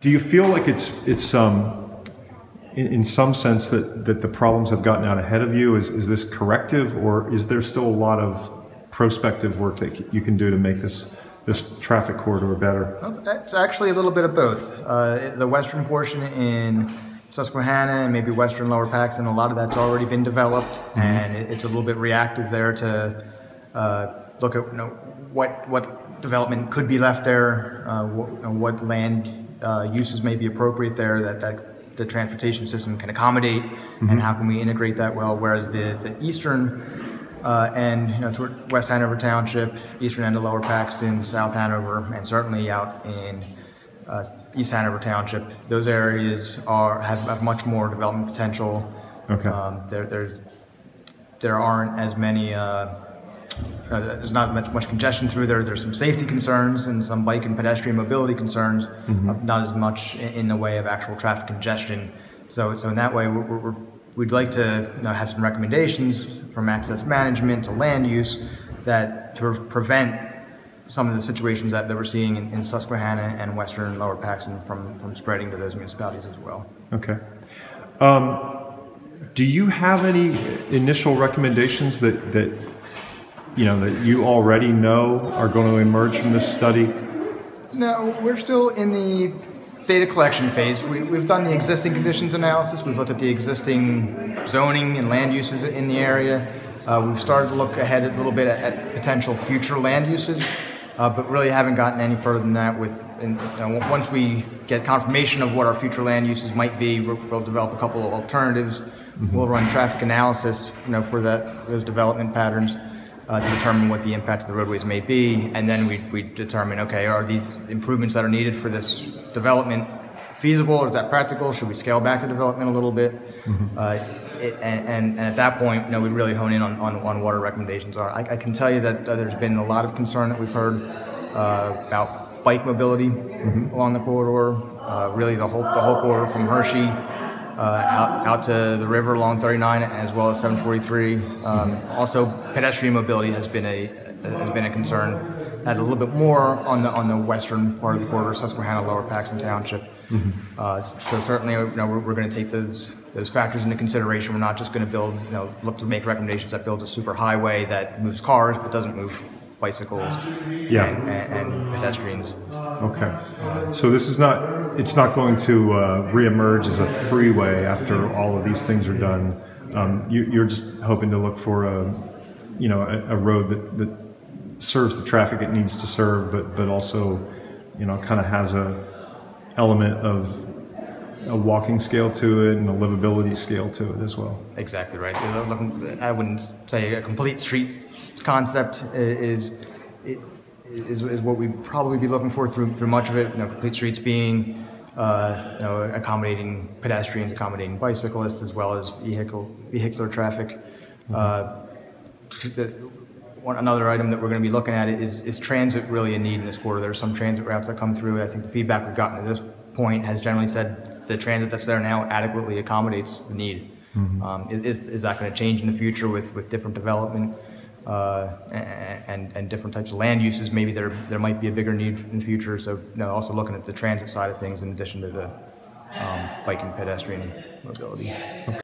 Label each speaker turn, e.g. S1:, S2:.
S1: Do you feel like it's in some sense that the problems have gotten out ahead of you? Is this corrective, or is there still a lot of prospective work that you can do to make this traffic corridor better?
S2: It's actually a little bit of both. The western portion in Susquehanna and maybe western Lower Paxton, a lot of that's already been developed, and it's a little bit reactive there to look at what development could be left there, what land uses may be appropriate there that the transportation system can accommodate, and how can we integrate that well. Whereas the eastern end, toward West Hanover Township, eastern end of Lower Paxton, South Hanover, and certainly out in East Hanover Township, those areas have much more development potential.
S1: Okay.
S2: There aren't as many. There's not much congestion through there. There's some safety concerns and some bike and pedestrian mobility concerns. Not as much in the way of actual traffic congestion. So in that way, we'd like to have some recommendations from access management to land use that to prevent some of the situations that we're seeing in Susquehanna and western Lower Paxton from spreading to those municipalities as well.
S1: Okay. Do you have any initial recommendations that you already know are going to emerge from this study?
S2: No, we're still in the data collection phase. We've done the existing conditions analysis. We've looked at the existing zoning and land uses in the area. We've started to look ahead a little bit at potential future land uses, but really haven't gotten any further than that. Once we get confirmation of what our future land uses might be, we'll develop a couple of alternatives. We'll run traffic analysis for those development patterns to determine what the impact of the roadways may be, and then we determine, okay, are these improvements that are needed for this development feasible, or is that practical? Should we scale back the development a little bit? And at that point, we really hone in on what our recommendations are. I can tell you that there's been a lot of concern that we've heard about bike mobility along the corridor, really the whole corridor from Hershey out to the river along 39 as well as 743. Also, pedestrian mobility has been a concern. Had a little bit more on the western part of the corridor, Susquehanna, Lower Paxton Township. So certainly, we're going to take those factors into consideration. We're not just going to build, look to make recommendations that builds a super highway that moves cars but doesn't move bicycles and pedestrians.
S1: Okay. So this is it's not going to reemerge as a freeway after all of these things are done. You're just hoping to look for a road that serves the traffic it needs to serve, but also, kind of has a element of a walking scale to it and a livability scale to it as well.
S2: Exactly right. I wouldn't say a complete street concept is what we'd probably be looking for through much of it. Complete streets being accommodating pedestrians, accommodating bicyclists, as well as vehicular traffic. Another item that we're going to be looking at is transit really a need in this corridor. There's some transit routes that come through. I think the feedback we've gotten at this point has generally said the transit that's there now adequately accommodates the need. Is that going to change in the future with different development and different types of land uses? Maybe there might be a bigger need in the future. So also looking at the transit side of things in addition to the bike and pedestrian mobility.
S1: Okay.